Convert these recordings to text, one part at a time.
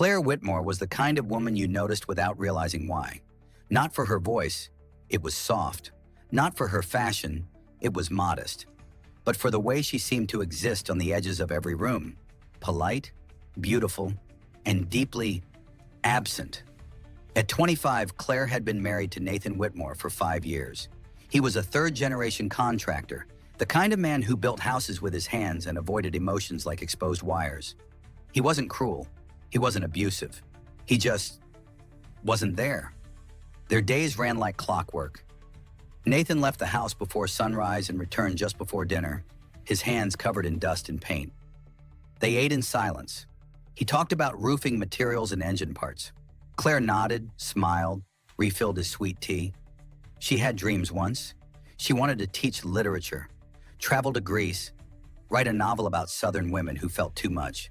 Claire Whitmore was the kind of woman you noticed without realizing why. Not for her voice, it was soft. Not for her fashion, it was modest. But for the way she seemed to exist on the edges of every room. Polite, beautiful, and deeply absent. At 25, Claire had been married to Nathan Whitmore for 5 years. He was a third-generation contractor, the kind of man who built houses with his hands and avoided emotions like exposed wires. He wasn't cruel. He wasn't abusive. He just wasn't there. Their days ran like clockwork. Nathan left the house before sunrise and returned just before dinner, his hands covered in dust and paint. They ate in silence. He talked about roofing materials and engine parts. Claire nodded, smiled, refilled his sweet tea. She had dreams once. She wanted to teach literature, travel to Greece, write a novel about Southern women who felt too much.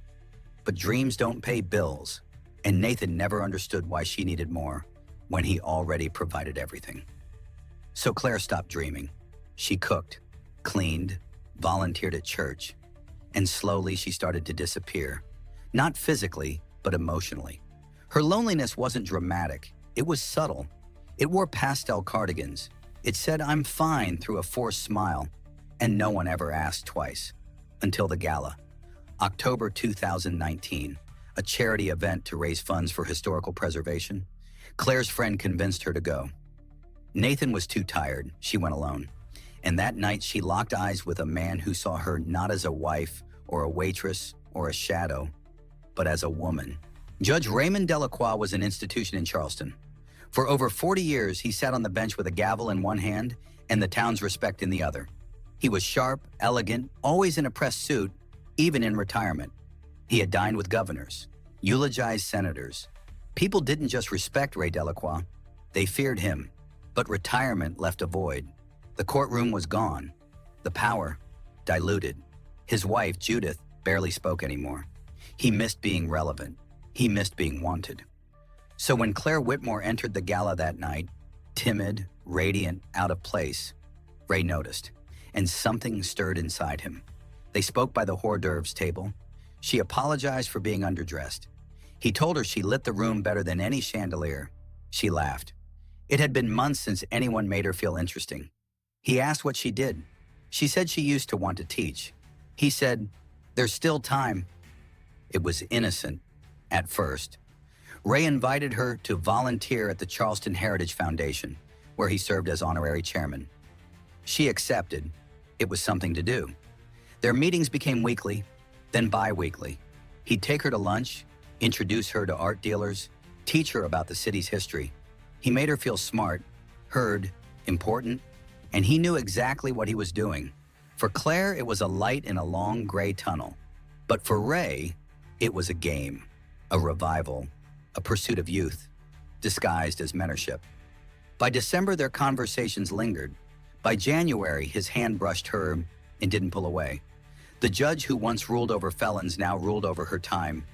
But dreams don't pay bills, and Nathan never understood why she needed more when he already provided everything. So Claire stopped dreaming. She cooked, cleaned, volunteered at church, and slowly she started to disappear. Not physically, but emotionally. Her loneliness wasn't dramatic. It was subtle. It wore pastel cardigans. It said, "I'm fine," through a forced smile, and no one ever asked twice. Until the gala. October 2019, a charity event to raise funds for historical preservation. Claire's friend convinced her to go. Nathan was too tired. She went alone. And that night, she locked eyes with a man who saw her not as a wife or a waitress or a shadow, but as a woman. Judge Raymond Delacroix was an institution in Charleston. For over 40 years, he sat on the bench with a gavel in one hand and the town's respect in the other. He was sharp, elegant, always in a pressed suit, even in retirement. He had dined with governors, eulogized senators. People didn't just respect Ray Delacroix, they feared him. But retirement left a void. The courtroom was gone. The power, diluted. His wife, Judith, barely spoke anymore. He missed being relevant. He missed being wanted. So when Claire Whitmore entered the gala that night, timid, radiant, out of place, Ray noticed, and something stirred inside him. They spoke by the hors d'oeuvres table. She apologized for being underdressed. He told her she lit the room better than any chandelier. She laughed. It had been months since anyone made her feel interesting. He asked what she did. She said she used to want to teach. He said, "There's still time." It was innocent, at first. Ray invited her to volunteer at the Charleston Heritage Foundation, where he served as honorary chairman. She accepted. It was something to do. Their meetings became weekly, then bi-weekly. He'd take her to lunch, introduce her to art dealers, teach her about the city's history. He made her feel smart, heard, important, and he knew exactly what he was doing. For Claire, it was a light in a long gray tunnel. But for Ray, it was a game, a revival, a pursuit of youth, disguised as mentorship. By December, their conversations lingered. By January, his hand brushed her and didn't pull away. The judge who once ruled over felons now ruled over her time.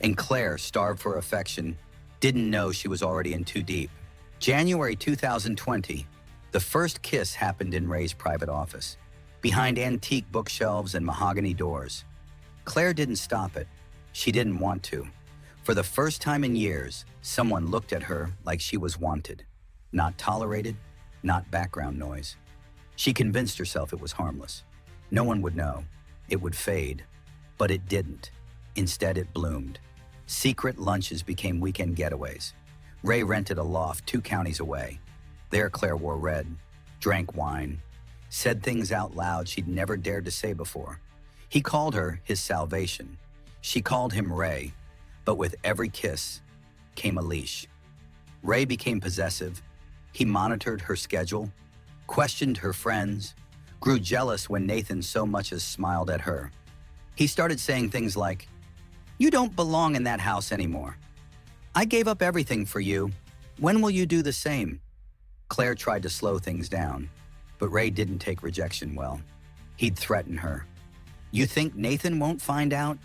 And Claire, starved for affection, didn't know she was already in too deep. January 2020, the first kiss happened in Ray's private office, behind antique bookshelves and mahogany doors. Claire didn't stop it. She didn't want to. For the first time in years, someone looked at her like she was wanted. Not tolerated, not background noise. She convinced herself it was harmless. No one would know. It would fade. But it didn't. Instead, it bloomed. Secret lunches became weekend getaways. Ray rented a loft 2 counties away. There, Claire wore red, drank wine, said things out loud she'd never dared to say before. He called her his salvation. She called him Ray, but with every kiss came a leash. Ray became possessive. He monitored her schedule, questioned her friends, grew jealous when Nathan so much as smiled at her. He started saying things like, "You don't belong in that house anymore. I gave up everything for you. When will you do the same?" Claire tried to slow things down, but Ray didn't take rejection well. He'd threaten her. "You think Nathan won't find out?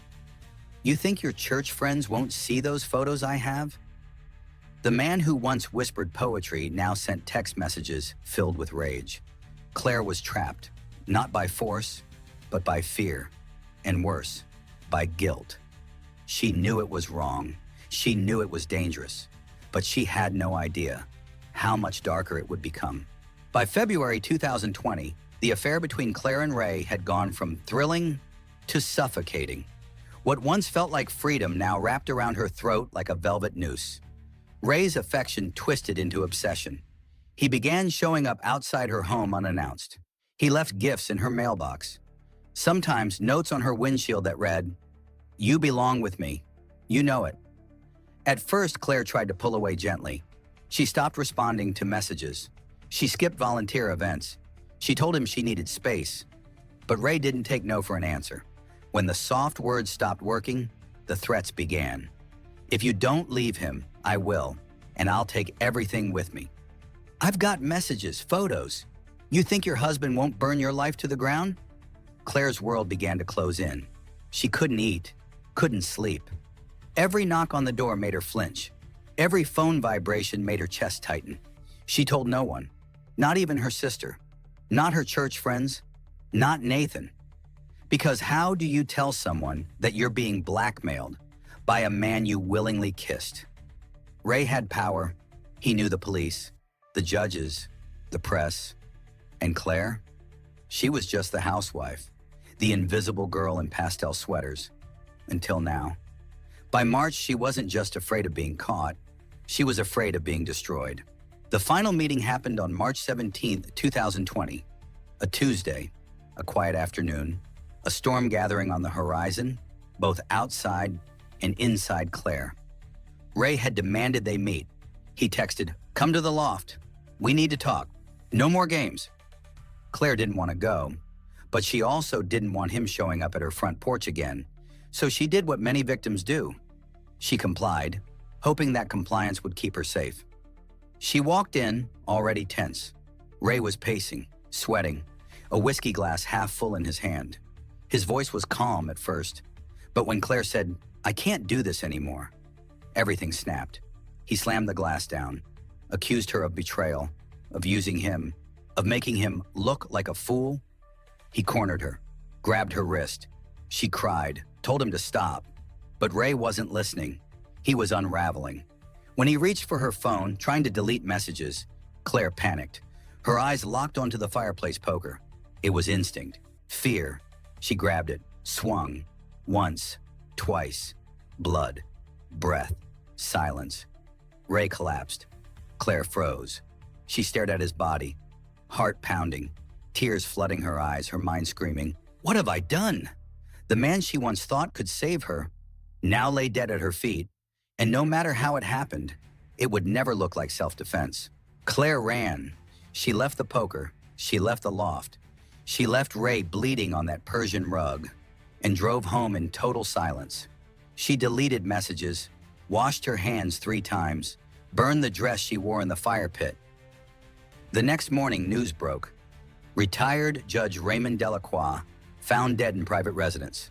You think your church friends won't see those photos I have?" The man who once whispered poetry now sent text messages filled with rage. Claire was trapped, not by force, but by fear, and worse, by guilt. She knew it was wrong. She knew it was dangerous, but she had no idea how much darker it would become. By February 2020, the affair between Claire and Ray had gone from thrilling to suffocating. What once felt like freedom now wrapped around her throat like a velvet noose. Ray's affection twisted into obsession. He began showing up outside her home unannounced. He left gifts in her mailbox. Sometimes notes on her windshield that read, "You belong with me. You know it." At first, Claire tried to pull away gently. She stopped responding to messages. She skipped volunteer events. She told him she needed space. But Ray didn't take no for an answer. When the soft words stopped working, the threats began. "If you don't leave him, I will, and I'll take everything with me. I've got messages, photos. You think your husband won't burn your life to the ground?" Claire's world began to close in. She couldn't eat, couldn't sleep. Every knock on the door made her flinch. Every phone vibration made her chest tighten. She told no one, not even her sister, not her church friends, not Nathan. Because how do you tell someone that you're being blackmailed by a man you willingly kissed? Ray had power. He knew the police, the judges, the press. And Claire? She was just the housewife, the invisible girl in pastel sweaters. Until now. By March, she wasn't just afraid of being caught. She was afraid of being destroyed. The final meeting happened on March 17th, 2020. A Tuesday, a quiet afternoon, a storm gathering on the horizon, both outside and inside Claire. Ray had demanded they meet. He texted, "Come to the loft. We need to talk. No more games." Claire didn't want to go, but she also didn't want him showing up at her front porch again. So she did what many victims do. She complied, hoping that compliance would keep her safe. She walked in, already tense. Ray was pacing, sweating, a whiskey glass half full in his hand. His voice was calm at first, but when Claire said, "I can't do this anymore," everything snapped. He slammed the glass down, accused her of betrayal, of using him, of making him look like a fool. He cornered her, grabbed her wrist. She cried, told him to stop. But Ray wasn't listening. He was unraveling. When he reached for her phone, trying to delete messages, Claire panicked. Her eyes locked onto the fireplace poker. It was instinct, fear. She grabbed it, swung. Once, twice. Blood, breath, silence. Ray collapsed. Claire froze. She stared at his body, heart pounding, tears flooding her eyes, her mind screaming, "What have I done?" The man she once thought could save her now lay dead at her feet, and no matter how it happened, it would never look like self-defense. Claire ran. She left the poker. She left the loft. She left Ray bleeding on that Persian rug and drove home in total silence. She deleted messages, washed her hands 3 times, burned the dress she wore in the fire pit. The next morning, news broke. Retired Judge Raymond Delacroix found dead in private residence.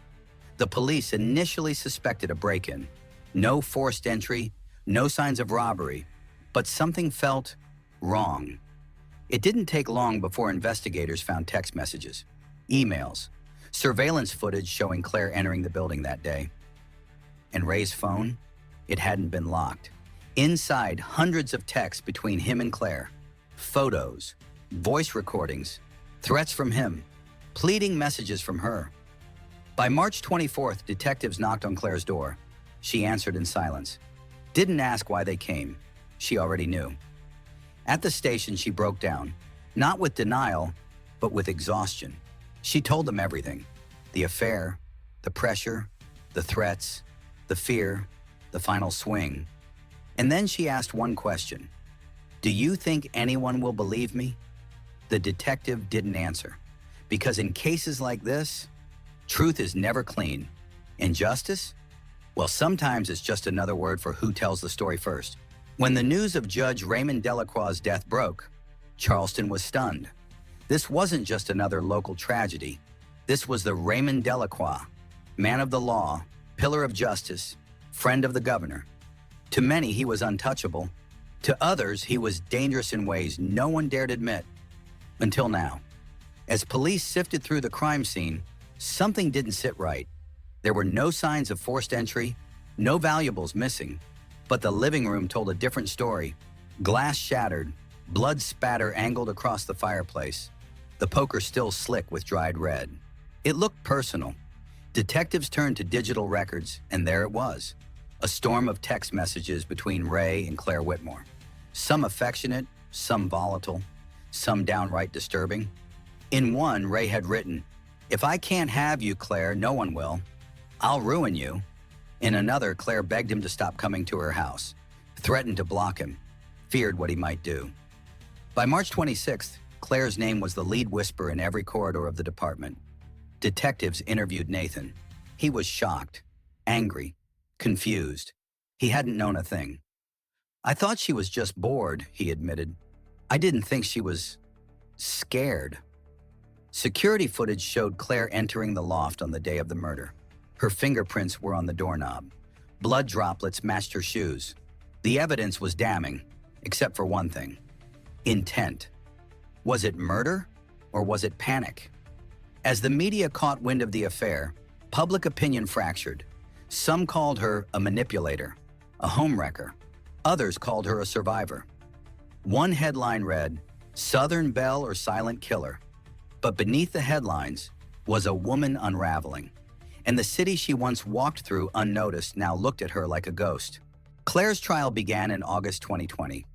The police initially suspected a break-in. No forced entry, no signs of robbery, but something felt wrong. It didn't take long before investigators found text messages, emails, surveillance footage showing Claire entering the building that day. And Ray's phone? It hadn't been locked. Inside, hundreds of texts between him and Claire, photos, voice recordings, threats from him, pleading messages from her. By March 24th, detectives knocked on Claire's door. She answered in silence. Didn't ask why they came. She already knew. At the station, she broke down, not with denial, but with exhaustion. She told them everything. The affair, the pressure, the threats, the fear, the final swing. And then she asked one question. "Do you think anyone will believe me?" The detective didn't answer. Because in cases like this, truth is never clean. Injustice? Well, sometimes it's just another word for who tells the story first. When the news of Judge Raymond Delacroix's death broke, Charleston was stunned. This wasn't just another local tragedy. This was the Raymond Delacroix, man of the law, pillar of justice, friend of the governor. To many, he was untouchable. To others, he was dangerous in ways no one dared admit. Until now. As police sifted through the crime scene, something didn't sit right. There were no signs of forced entry, No valuables missing, but the living room told a different story. Glass shattered, blood spatter angled across the fireplace, the poker still slick with dried red. It looked personal. Detectives turned to digital records, and there it was. A storm of text messages between Ray and Claire Whitmore. Some affectionate, some volatile, some downright disturbing. In one, Ray had written, "If I can't have you, Claire, no one will. I'll ruin you." In another, Claire begged him to stop coming to her house, threatened to block him, feared what he might do. By March 26th, Claire's name was the lead whisper in every corridor of the department. Detectives interviewed Nathan. He was shocked, angry, confused. He hadn't known a thing. "I thought she was just bored," he admitted. "I didn't think she was scared." Security footage showed Claire entering the loft on the day of the murder. Her fingerprints were on the doorknob. Blood droplets matched her shoes. The evidence was damning, except for one thing: intent. Was it murder, or was it panic? As the media caught wind of the affair, public opinion fractured. Some called her a manipulator, a homewrecker. Others called her a survivor. One headline read, "Southern Belle or Silent Killer." But beneath the headlines was a woman unraveling. And the city she once walked through unnoticed now looked at her like a ghost. Claire's trial began in August 2020.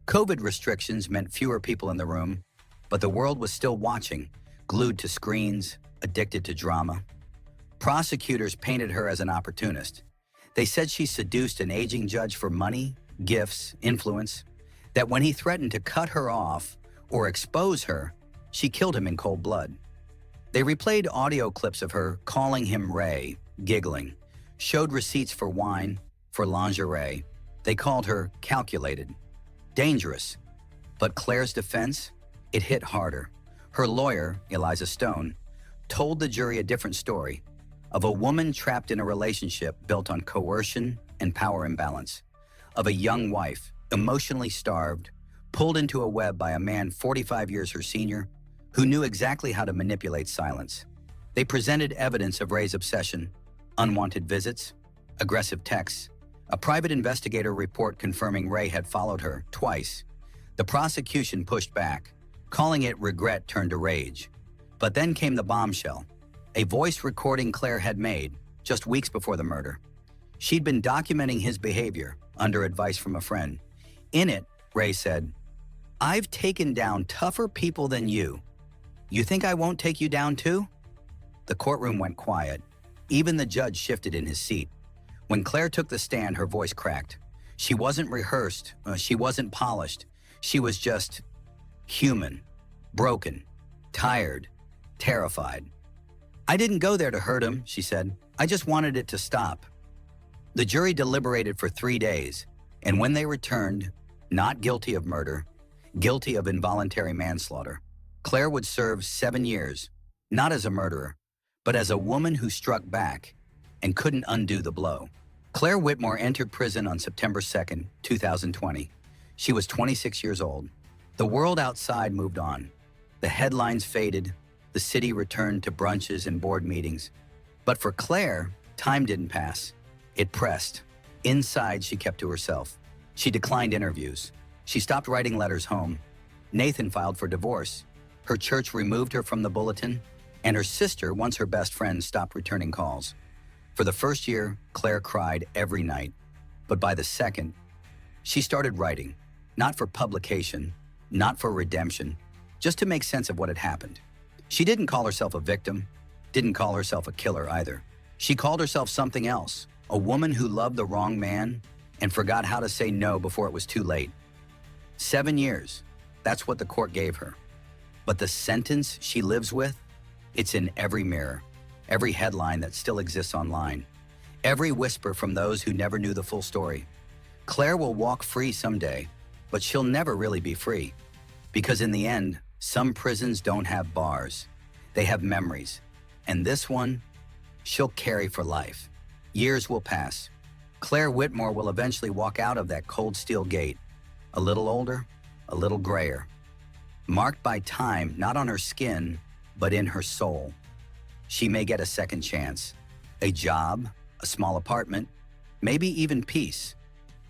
COVID restrictions meant fewer people in the room, but the world was still watching, glued to screens, addicted to drama. Prosecutors painted her as an opportunist. They said she seduced an aging judge for money, gifts, influence, that when he threatened to cut her off or expose her, she killed him in cold blood. They replayed audio clips of her calling him Ray, giggling, showed receipts for wine, for lingerie. They called her calculated, dangerous. But Claire's defense, it hit harder. Her lawyer, Eliza Stone, told the jury a different story of a woman trapped in a relationship built on coercion and power imbalance, of a young wife, emotionally starved, pulled into a web by a man 45 years her senior, who knew exactly how to manipulate silence. They presented evidence of Ray's obsession, unwanted visits, aggressive texts, a private investigator report confirming Ray had followed her twice. The prosecution pushed back, calling it regret turned to rage. But then came the bombshell, a voice recording Claire had made just weeks before the murder. She'd been documenting his behavior under advice from a friend. In it, Ray said, "I've taken down tougher people than you. You think I won't take you down too?" The courtroom went quiet. Even the judge shifted in his seat. When Claire took the stand, her voice cracked. She wasn't rehearsed. She wasn't polished. She was just human, broken, tired, terrified. "I didn't go there to hurt him," she said. "I just wanted it to stop." The jury deliberated for 3 days, and when they returned, not guilty of murder, guilty of involuntary manslaughter, Claire would serve 7 years, not as a murderer, but as a woman who struck back and couldn't undo the blow. Claire Whitmore entered prison on September 2nd, 2020. She was 26 years old. The world outside moved on. The headlines faded. The city returned to brunches and board meetings. But for Claire, time didn't pass. It pressed. Inside, she kept to herself. She declined interviews. She stopped writing letters home. Nathan filed for divorce. Her church removed her from the bulletin, and her sister, once her best friend, stopped returning calls. For the first year, Claire cried every night. But by the second, she started writing, not for publication, not for redemption, just to make sense of what had happened. She didn't call herself a victim, didn't call herself a killer either. She called herself something else, a woman who loved the wrong man and forgot how to say no before it was too late. 7 years, that's what the court gave her. But the sentence she lives with, it's in every mirror, every headline that still exists online, every whisper from those who never knew the full story. Claire will walk free someday, but she'll never really be free. Because in the end, some prisons don't have bars. They have memories. And this one, she'll carry for life. Years will pass. Claire Whitmore will eventually walk out of that cold steel gate, a little older, a little grayer, marked by time not on her skin, but in her soul. She may get a second chance, a job, a small apartment, maybe even peace.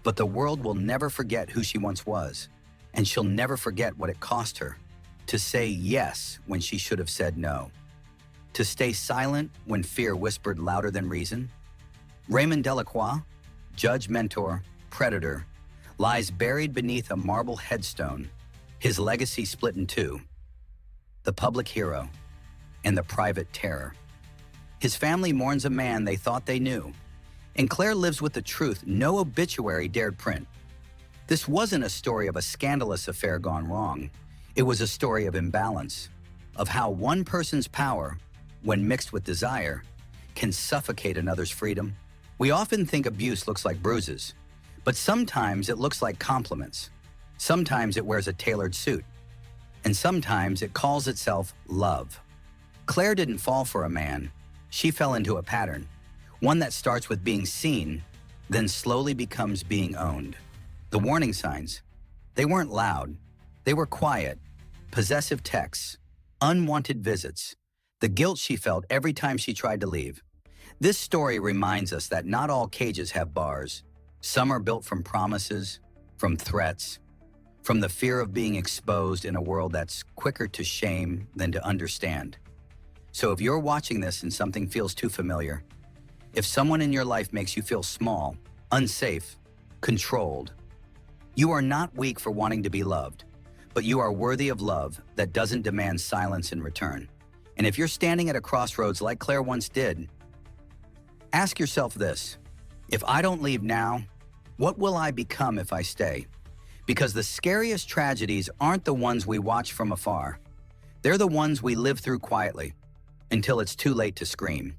But the world will never forget who she once was, and she'll never forget what it cost her to say yes when she should have said no, to stay silent when fear whispered louder than reason. Raymond Delacroix, judge, mentor, predator, lies buried beneath a marble headstone, his legacy split in two: the public hero and the private terror. His family mourns a man they thought they knew, and Claire lives with the truth no obituary dared print. This wasn't a story of a scandalous affair gone wrong. It was a story of imbalance, of how one person's power, when mixed with desire, can suffocate another's freedom. We often think abuse looks like bruises, but sometimes it looks like compliments. Sometimes it wears a tailored suit, and sometimes it calls itself love. Claire didn't fall for a man. She fell into a pattern, one that starts with being seen, then slowly becomes being owned. The warning signs, they weren't loud. They were quiet: possessive texts, unwanted visits, the guilt she felt every time she tried to leave. This story reminds us that not all cages have bars. Some are built from promises, from threats, from the fear of being exposed in a world that's quicker to shame than to understand. So if you're watching this and something feels too familiar, if someone in your life makes you feel small, unsafe, controlled, you are not weak for wanting to be loved, but you are worthy of love that doesn't demand silence in return. And if you're standing at a crossroads like Claire once did, ask yourself this: if I don't leave now, what will I become if I stay? Because the scariest tragedies aren't the ones we watch from afar. They're the ones we live through quietly, until it's too late to scream.